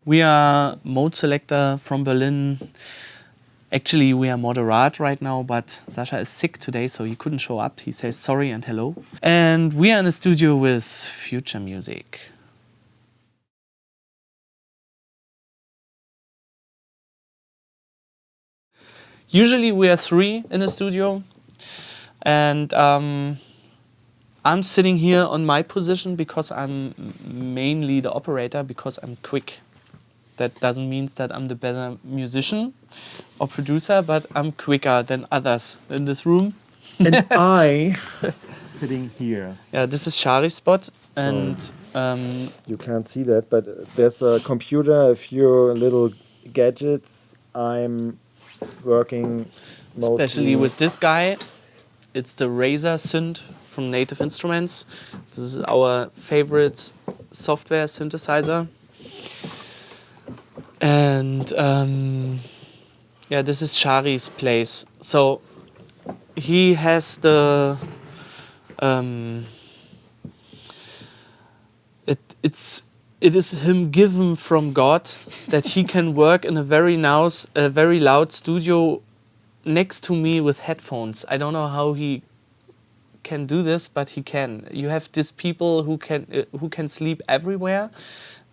We are Mode Selector from Berlin. Actually, we are Moderat right now, but Sasha is sick today, so he couldn't show up. He says sorry and hello. And we are in a studio with future music. Usually we are 3 in the studio, and I'm sitting here on my position because I'm mainly the operator, because I'm quick. That doesn't mean that I'm the better musician or producer, but I'm quicker than others in this room. And I sitting here. Yeah, this is Shari's spot, and You can't see that, but there's a computer, a few little gadgets. I'm working mostly especially with this guy. It's the Razer synth from Native Instruments. This is our favorite software synthesizer. And yeah, this is Shari's place. So he has the it is him given from God that he can work in a very loud studio next to me with headphones. I don't know how he can do this, but he can. You have these people who can sleep everywhere.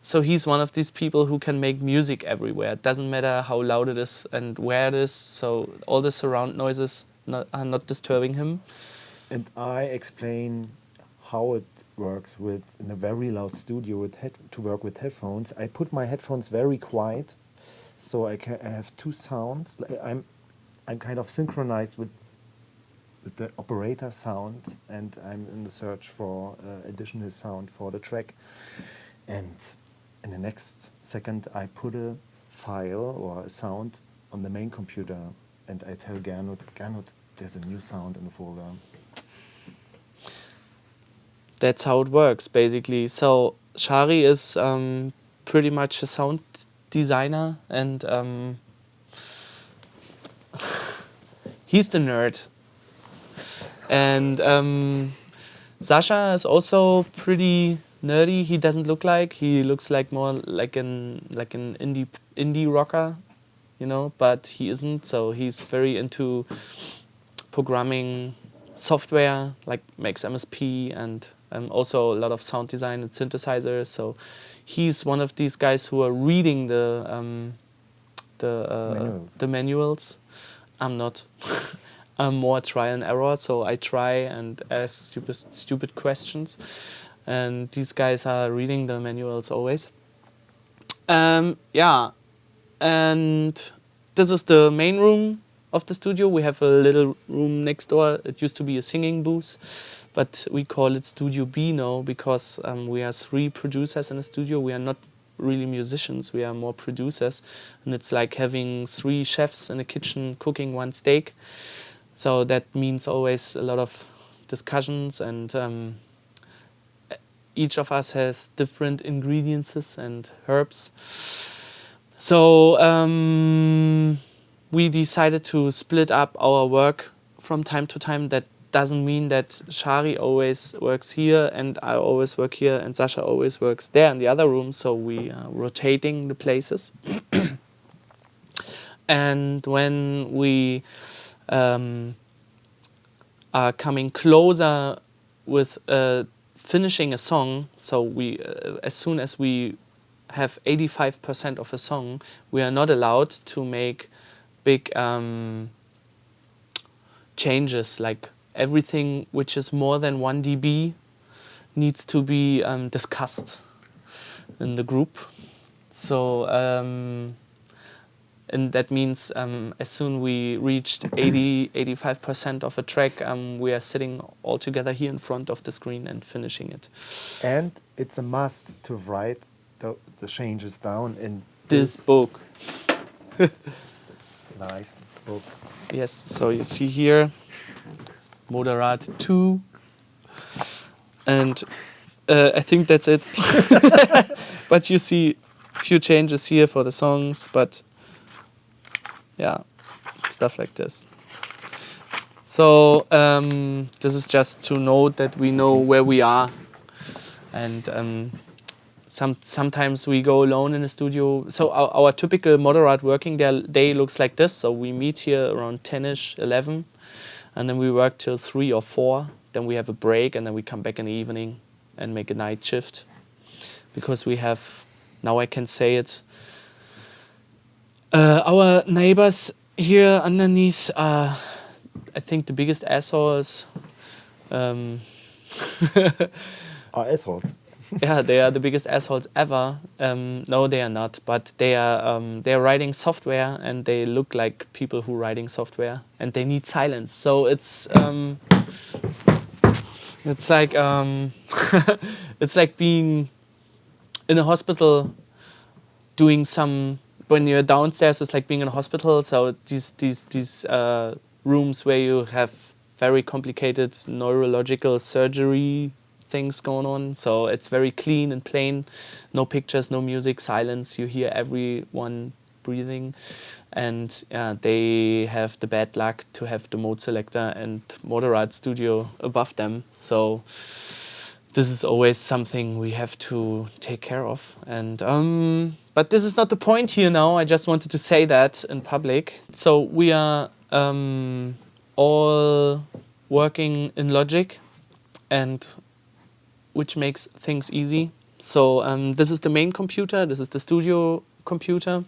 So he's one of these people who can make music everywhere. It doesn't matter how loud it is and where it is. So all the surround noises are not disturbing him. And I explain how it works in a very loud studio to work with headphones. I put my headphones very quiet, so I have 2 sounds. I'm kind of synchronized with the operator sound, and I'm in the search for additional sound for the track. And in the next second, I put a file or a sound on the main computer, and I tell Gernot, there's a new sound in the folder. That's how it works, basically. So Shari is pretty much a sound designer, and he's the nerd. And Sasha is also pretty nerdy. He doesn't look like. He looks like more like an indie rocker, you know. But he isn't. So he's very into programming software, like makes MSP and also a lot of sound design and synthesizers. So he's one of these guys who are reading the manuals. I'm not. I'm more try and error, so I try and ask stupid questions, and these guys are reading the manuals always. Yeah, and this is the main room of the studio. We have a little room next door. It used to be a singing booth, but we call it Studio B now because we are 3 producers in the studio. We are not really musicians, we are more producers, and it's like having 3 chefs in a kitchen cooking 1 steak. So that means always a lot of discussions, and each of us has different ingredients and herbs. So we decided to split up our work from time to time. That doesn't mean that Shari always works here and I always work here and Sasha always works there in the other room. So we are rotating the places. And when we are coming closer with finishing a song, so we as soon as we have 85% of a song, we are not allowed to make big changes. Like everything which is more than 1 dB needs to be discussed in the group. So and that means as soon we reached 85% of a track, we are sitting all together here in front of the screen and finishing it. And it's a must to write the changes down in this book. Nice book. Yes, so you see here, Moderat II. And I think that's it. But you see a few changes here for the songs, but yeah, stuff like this. So this is just to note that we know where we are, and Sometimes we go alone in the studio. So our typical Moderat working day looks like this. So we meet here around 10ish, 11, and then we work till 3 or 4. Then we have a break, and then we come back in the evening and make a night shift. Because we have, now I can say it, our neighbors here underneath are, I think, the biggest assholes. Um, Are assholes. yeah, they are the biggest assholes ever. No, they are not, but they are writing software, and they look like people who are writing software, and they need silence. So it's like it's like being in a hospital doing some. When you're downstairs, it's like being in a hospital. So these rooms where you have very complicated neurological surgery things going on. So it's very clean and plain, no pictures, no music, silence. You hear everyone breathing, and they have the bad luck to have the mode selector and Moderat Studio above them. So this is always something we have to take care of. And but this is not the point here now. I just wanted to say that in public. So we are all working in Logic, and which makes things easy. So this is the main computer. This is the studio computer,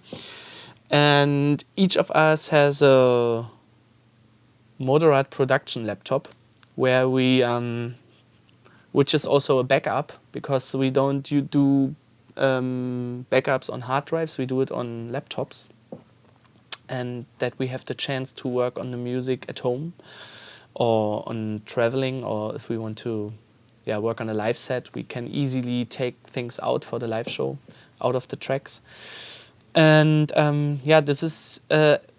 and each of us has a Moderat production laptop, where we which is also a backup, because we don't do backups on hard drives, we do it on laptops. And that we have the chance to work on the music at home, or on traveling, or if we want to work on a live set, we can easily take things out for the live show, out of the tracks. And this is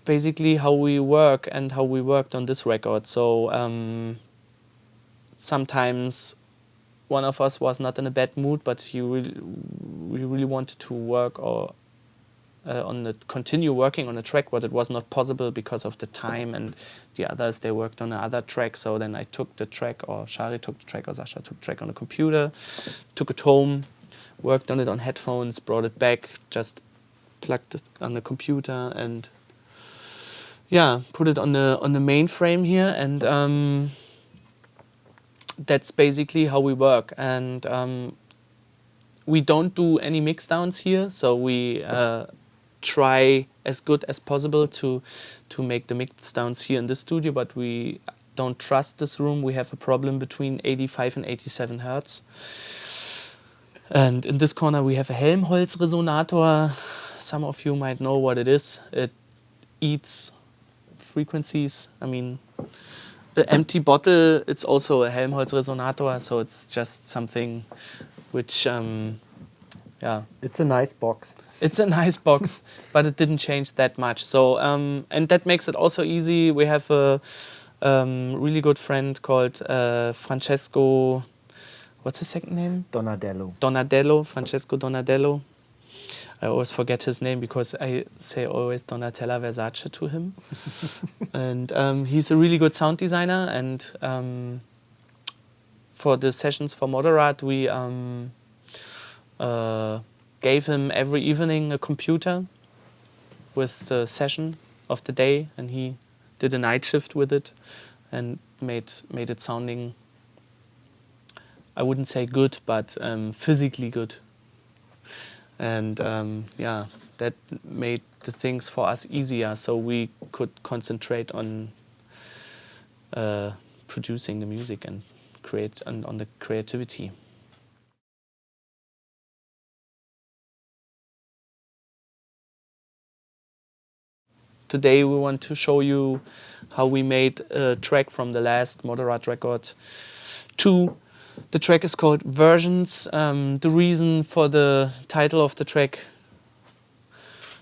basically how we work, and how we worked on this record. So sometimes one of us was not in a bad mood, but we really wanted to work or continue working on a track, but it was not possible because of the time, and the others, they worked on another track. So then I took the track, or Shari took the track, or Sasha took the track on the computer, took it home, worked on it on headphones, brought it back, just plugged it on the computer, and put it on the mainframe here, and that's basically how we work. And we don't do any mix downs here, so we try as good as possible to make the mix downs here in the studio, but we don't trust this room. We have a problem between 85 and 87 hertz. And in this corner we have a Helmholtz resonator. Some of you might know what it is. It eats frequencies. I mean, the empty bottle, it's also a Helmholtz resonator, so it's just something which, It's a nice box. It's a nice box, but it didn't change that much. So, and that makes it also easy. We have a really good friend called Francesco, what's his second name? Donadello. Francesco Donadello. I always forget his name because I say always Donatella Versace to him. And he's a really good sound designer. And for the sessions for Moderat, we gave him every evening a computer with the session of the day, and he did a night shift with it and made it sounding, I wouldn't say good, but physically good. And that made the things for us easier, so we could concentrate on producing the music and create on the creativity. Today we want to show you how we made a track from the last Moderat record 2. The track is called Versions. The reason for the title of the track,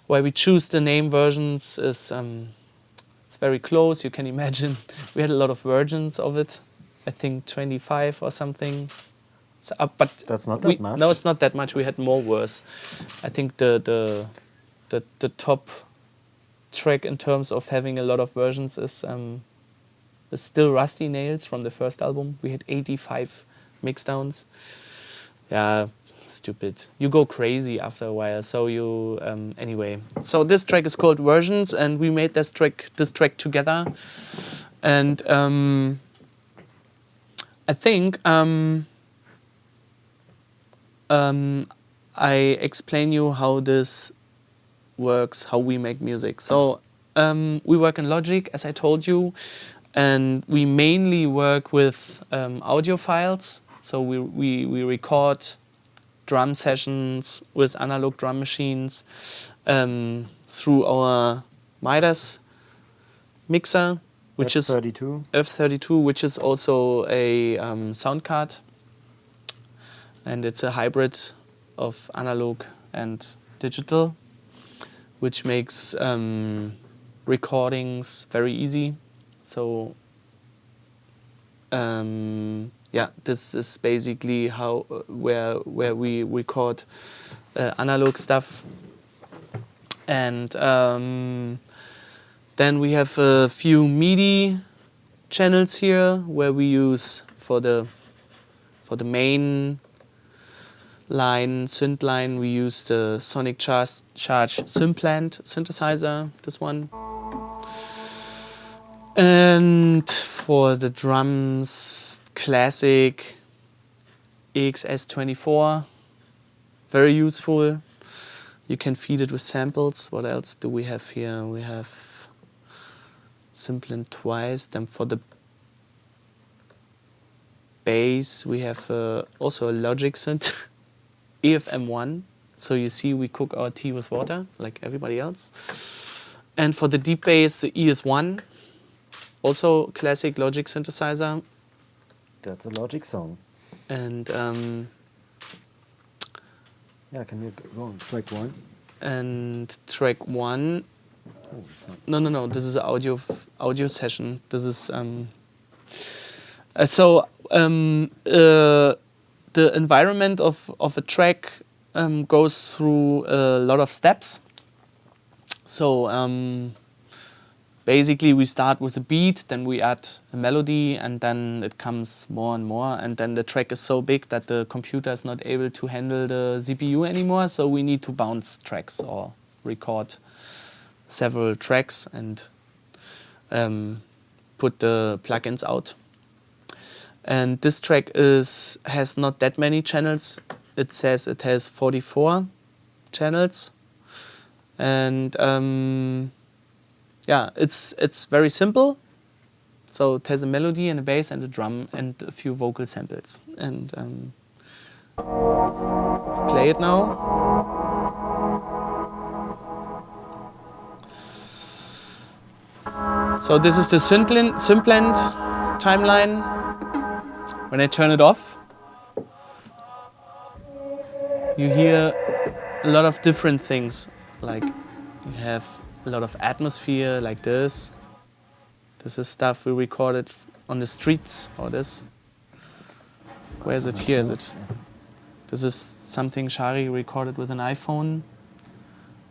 why we choose the name Versions, is it's very close. You can imagine we had a lot of versions of it. I think 25 or something. But That's not that much. No, it's not that much. We had more worse. I think the top track in terms of having a lot of versions is still Rusty Nails from the first album. We had 85 mixdowns. Yeah, stupid. You go crazy after a while. So you anyway. So this track is called Versions, and we made this track together. And I think I explain you how this works, how we make music. So we work in Logic, as I told you, and we mainly work with audio files. So we record drum sessions with analog drum machines through our Midas mixer, which is F32, which is also a sound card, and it's a hybrid of analog and digital, which makes recordings very easy. So yeah, this is basically how where we record analog stuff, and then we have a few MIDI channels here where we use for the main line, synth line, we use the Sonic Charge Simplant synthesizer, this one. And for the drums, classic EXS24, very useful. You can feed it with samples. What else do we have here? We have Simplant twice. Then for the bass, we have also a Logic synth, EFM1. So you see, we cook our tea with water, like everybody else. And for the deep bass, the ES1, also classic Logic synthesizer. That's a Logic song. And yeah, can you go on track 1? And track 1. No. This is an audio session. This is the environment of a track goes through a lot of steps. So basically we start with a beat, then we add a melody, and then it comes more and more, and then the track is so big that the computer is not able to handle the CPU anymore, so we need to bounce tracks or record several tracks and put the plugins out. And this track has not that many channels. It says it has 44 channels, and yeah, it's very simple. So it has a melody and a bass and a drum and a few vocal samples. And play it now. So this is the Simplant timeline. When I turn it off, you hear a lot of different things. Like you have a lot of atmosphere like this. This is stuff we recorded on the streets, or this. Where is it? Here is it. This is something Shari recorded with an iPhone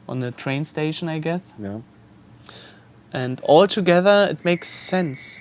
on the train station, I guess. Yeah. And all together it makes sense.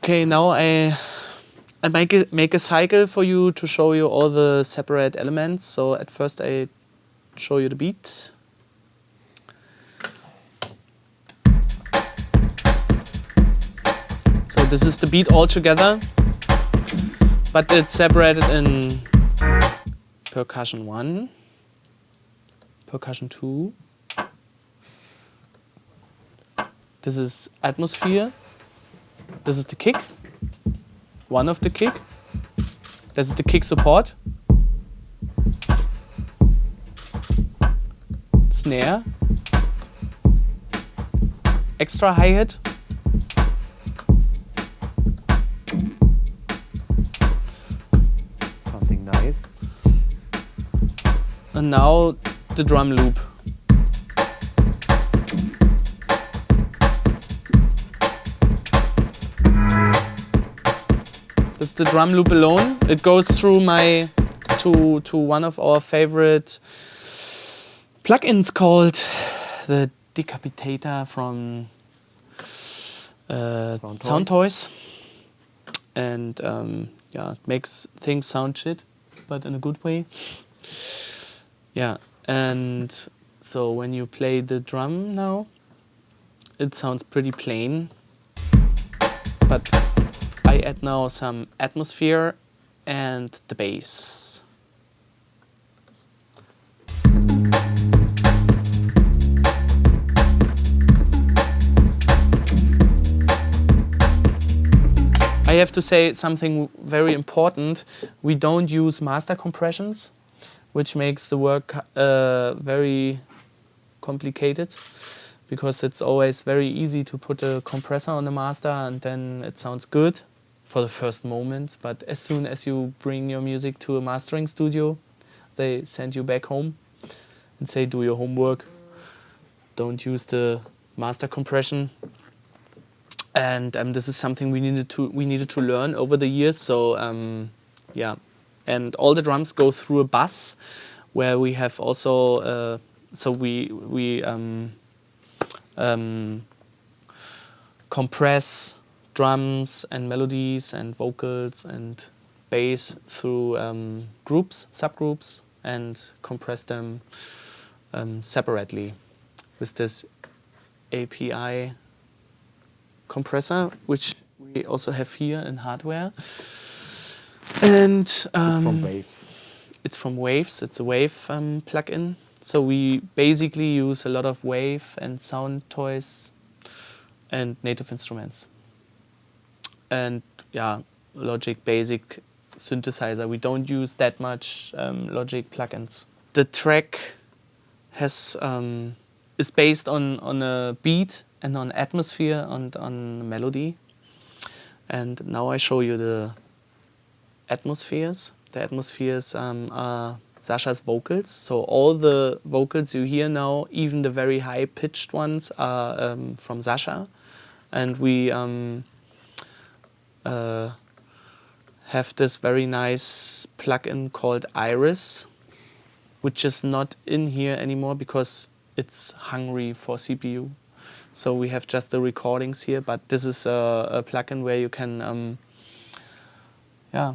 Okay, now I make a cycle for you to show you all the separate elements. So at first I show you the beat. So this is the beat all together, but it's separated in percussion 1, percussion 2. This is atmosphere. This is the kick, one of the kick. This is the kick support. Snare. Extra hi-hat. Something nice. And now the drum loop. This is the drum loop alone. It goes through to one of our favorite plugins called the Decapitator from Sound Toys. And yeah, it makes things sound shit, but in a good way. Yeah, and so when you play the drum now, it sounds pretty plain, but I add now some atmosphere and the bass. I have to say something very important. We don't use master compressions, which makes the work very complicated, because it's always very easy to put a compressor on the master and then it sounds good for the first moment. But as soon as you bring your music to a mastering studio, they send you back home and say, do your homework. Don't use the master compression. And this is something we needed to learn over the years. So yeah, and all the drums go through a bus, where we have also so we compress drums and melodies and vocals and bass through groups, subgroups, and compress them separately with this API compressor, which we also have here in hardware. And It's from Waves. it's from Waves. It's a Wave plugin. So we basically use a lot of Wave and Sound Toys and native instruments. And yeah, Logic Basic synthesizer. We don't use that much Logic plugins. The track has is based on a beat and on atmosphere and on melody. And now I show you the atmospheres. The atmospheres are Sasha's vocals. So all the vocals you hear now, even the very high-pitched ones, are from Sasha. And we have this very nice plugin called Iris, which is not in here anymore because it's hungry for CPU. So we have just the recordings here, but this is a plugin where you can, yeah.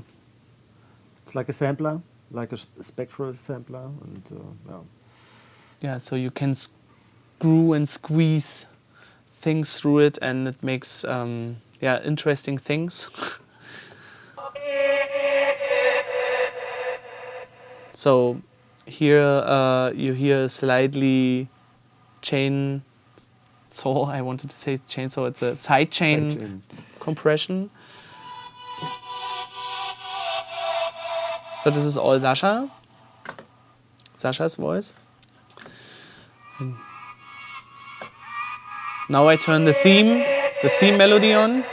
It's like a sampler, like a spectral sampler, and yeah. Yeah, so you can screw and squeeze things through it, and it makes yeah, interesting things. So here you hear a slightly chainsaw. I wanted to say chainsaw. It's a side chain compression. So this is all Sasha. Sasha's voice. And now I turn the theme melody on.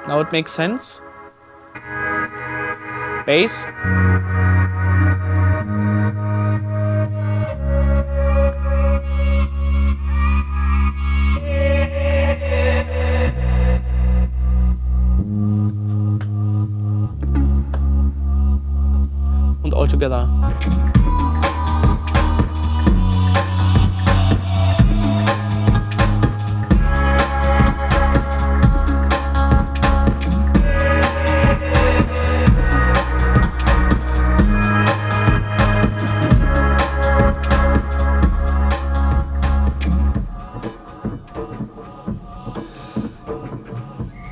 Now it makes sense. Bass. Und all together.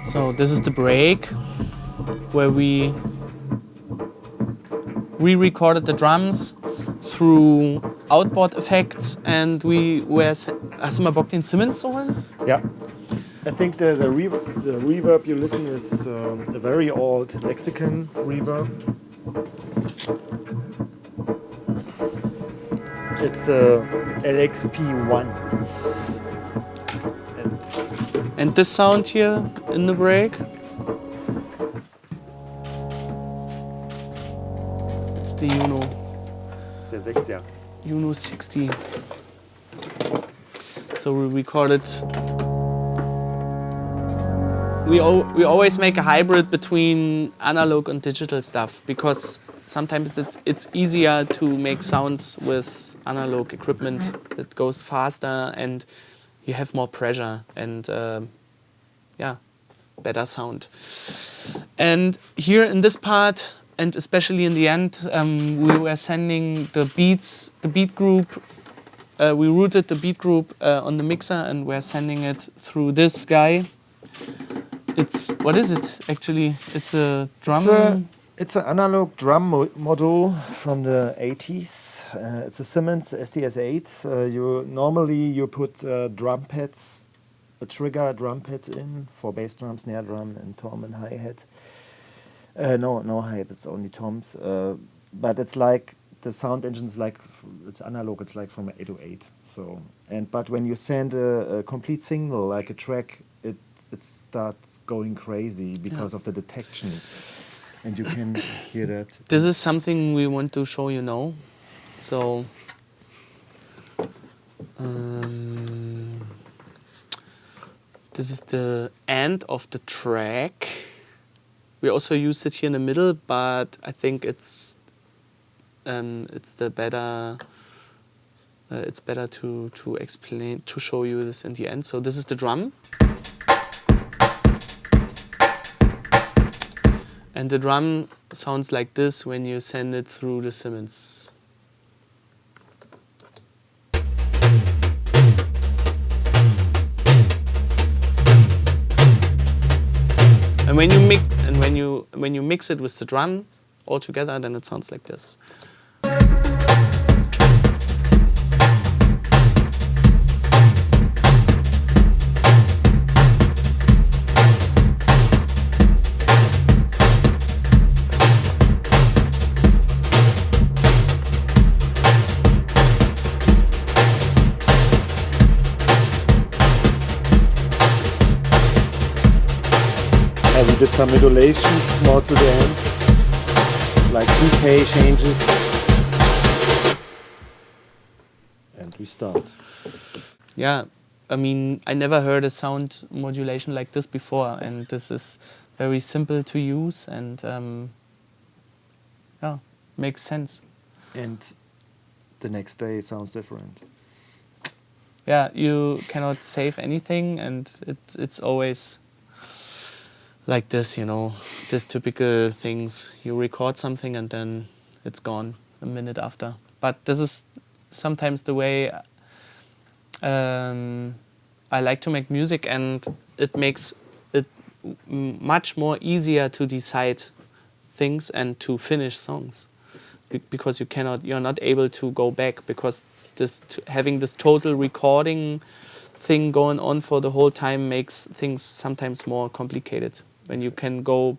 So this is the break where we re-recorded the drums through outboard effects, and we were... Hast du mal Bock, den Simmons zu holen? Ja. I think the reverb you listen is a very old Lexicon reverb. It's a LXP1. And And this sound here in the break, it's the it's der 60er. Uno 60. So we recorded. We always make a hybrid between analog and digital stuff because sometimes it's easier to make sounds with analog equipment that goes faster and you have more pressure and yeah, better sound. And here in this part, and especially in the end, we were sending the beats, the beat group. We routed the beat group on the mixer and we're sending it through this guy. It's, what is it actually? It's a drum. It's an analog drum module from the 80s. It's a Siemens SDS8. You put drum pads, a trigger drum pads in for bass drum, snare drum, and tom and hi-hat. No hi-hat, it's only toms. But it's like the sound engine's like it's analog. It's like from 808. So but when you send a complete signal like a track, it starts going crazy because of the detection, and you can hear that. This is something we want to show you now. So this is the end of the track. We also use it here in the middle, but I think it's the better. It's better to explain, to show you this in the end. So this is the drum. And the drum sounds like this when you send it through the Siemens. And when you mix it with the drum all together, then it sounds like this. We did some modulations more to the end, like decay changes. And we start. Yeah, I mean, I never heard a sound modulation like this before, and this is very simple to use and yeah, makes sense. And the next day it sounds different. Yeah, you cannot save anything, and it's always like this, you know, this typical things. You record something and then it's gone a minute after. But this is sometimes the way I like to make music, and it makes it much more easier to decide things and to finish songs, because you're not able to go back, because having this total recording thing going on for the whole time makes things sometimes more complicated when you can go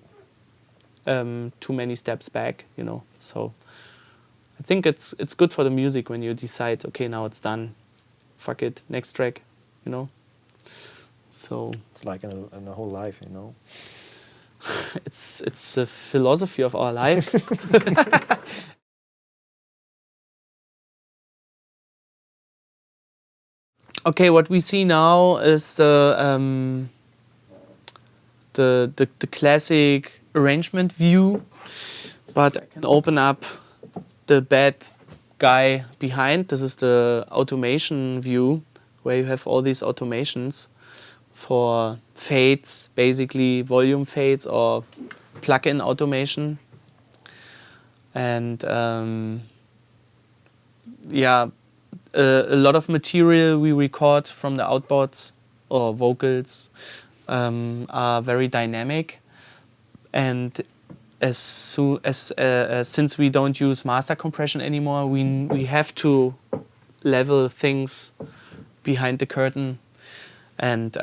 too many steps back, you know. So I think it's good for the music when you decide, okay, now it's done, fuck it, next track, you know. So it's like in a whole life, you know. it's a philosophy of our life. Okay, what we see now is the classic arrangement view, but I can open up the bad guy behind. This is the automation view, where you have all these automations for fades, basically volume fades or plug-in automation. And yeah, a lot of material we record from the outboards or vocals are very dynamic, and since we don't use master compression anymore, we have to level things behind the curtain, and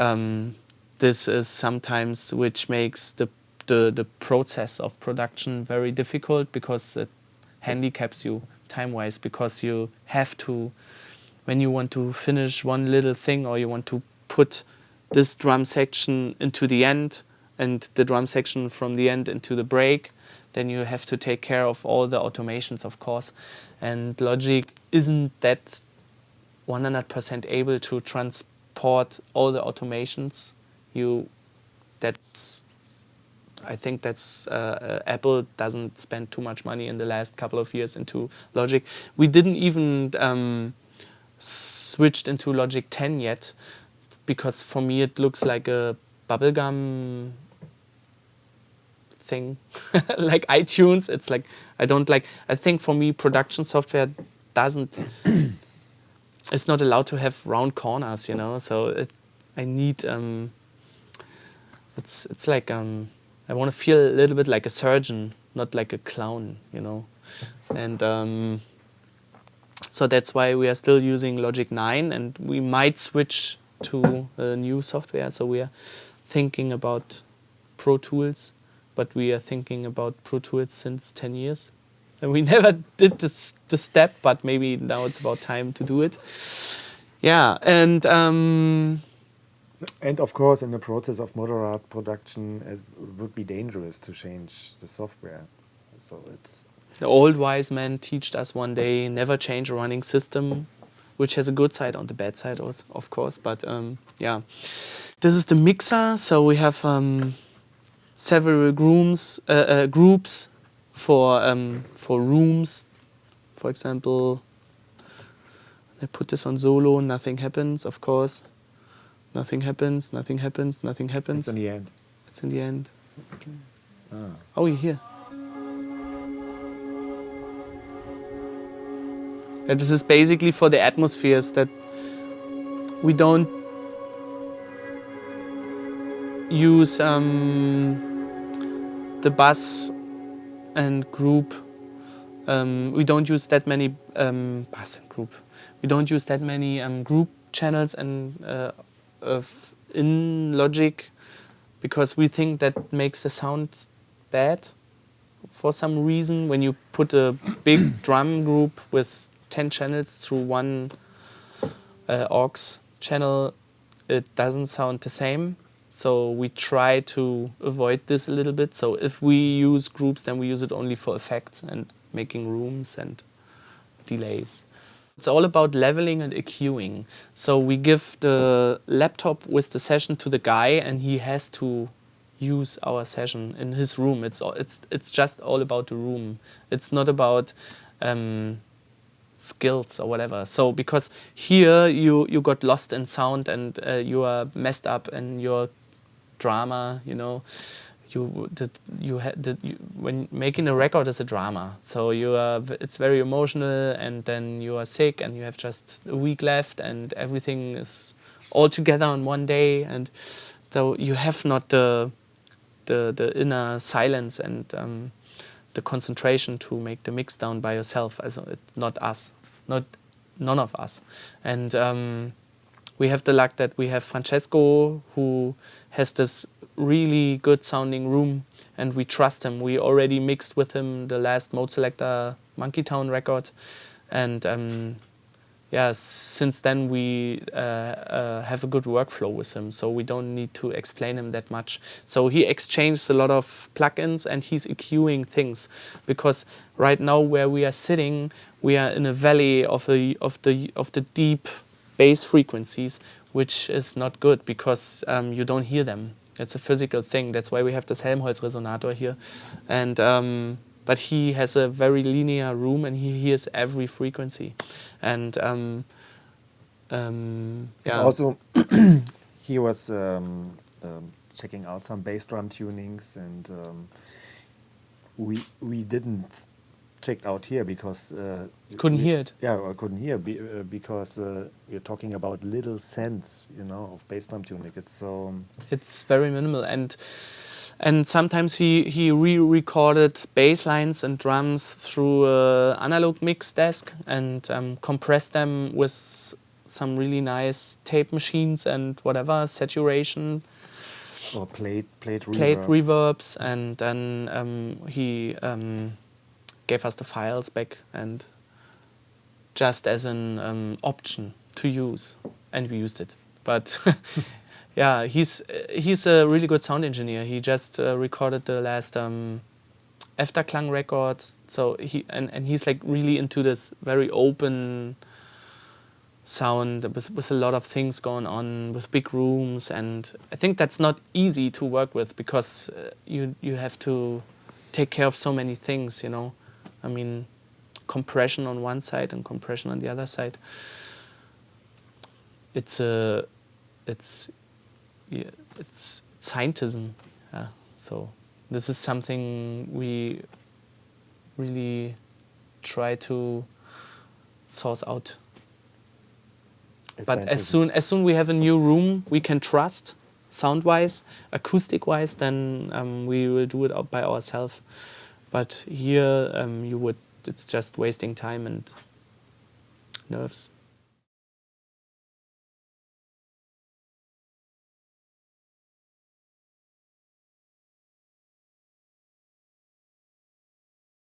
this is sometimes which makes the process of production very difficult, because it handicaps you time-wise, because you have to, when you want to finish one little thing, or you want to put this drum section into the end and the drum section from the end into the break, then you have to take care of all the automations, of course. And Logic isn't that 100% able to transport all the automations. That's, I think that's Apple doesn't spend too much money in the last couple of years into Logic. We didn't even switched into Logic 10 yet, because for me it looks like a bubblegum thing, like iTunes. It's like, I don't like. I think for me production software doesn't. It's not allowed to have round corners, you know. So I need. It's like I want to feel a little bit like a surgeon, not like a clown, you know. And so that's why we are still using Logic 9, and we might switch to new software. So we are thinking about Pro Tools, but we are thinking about Pro Tools since 10 years. And we never did the step, but maybe now it's about time to do it. Yeah, and And of course, in the process of Moderat production, it would be dangerous to change the software. So it's the old wise man taught us one day, never change a running system, which has a good side and the bad side, also, of course. But yeah, this is the mixer. So we have several groups for rooms. For example, I put this on solo, nothing happens, of course. Nothing happens, nothing happens, nothing happens. in the end. It's in the end. Ah. Oh, you hear? And this is basically for the atmospheres, that we don't use the bass and group. We don't use that many bass and group. We don't use that many group channels and in Logic, because we think that makes the sound bad for some reason. When you put a big drum group with 10 channels through one aux channel, it doesn't sound the same. So we try to avoid this a little bit. So if we use groups, then we use it only for effects and making rooms and delays. It's all about leveling and EQing. So we give the laptop with the session to the guy, and he has to use our session in his room. It's just all about the room. It's not about skills or whatever. So because here you got lost in sound, and you are messed up in your drama, you know. When making a record is a drama. So it's very emotional, and then you are sick, and you have just a week left, and everything is all together on one day, and so you have not the inner silence and the concentration to make the mix down by yourself. As not us, none of us, and we have the luck that we have Francesco, who has this really good sounding room, and we trust him. We already mixed with him the last Mode Selector Monkey Town record, and yeah, since then we have a good workflow with him, so we don't need to explain him that much. So he exchanged a lot of plugins, and he's EQing things, because right now where we are sitting, we are in a valley of the deep bass frequencies, which is not good, because you don't hear them. It's a physical thing. That's why we have this Helmholtz resonator here, and but he has a very linear room, and he hears every frequency, and yeah. Also, he was checking out some bass drum tunings, and we didn't check out here because Couldn't hear it. Yeah, I couldn't hear because we're talking about little cents, you know, of bass drum tuning. It's so It's very minimal, and sometimes he re-recorded bass lines and drums through an analog mix desk, and compressed them with some really nice tape machines and whatever saturation, Or plate played reverb. reverbs, and then he gave us the files back, and just as an option to use, and we used it. But yeah, he's a really good sound engineer. He just recorded the last Efterklang record, so and he's like really into this very open sound with a lot of things going on, with big rooms, and I think that's not easy to work with, because you have to take care of so many things, you know. I mean, compression on one side and compression on the other side. It's a it's yeah, it's scientism. Yeah. So this is something we really try to source out. It's But as scientism. soon we have a new room we can trust, sound wise, acoustic wise, then we will do it out by ourselves. But here you would, it's just wasting time and nerves.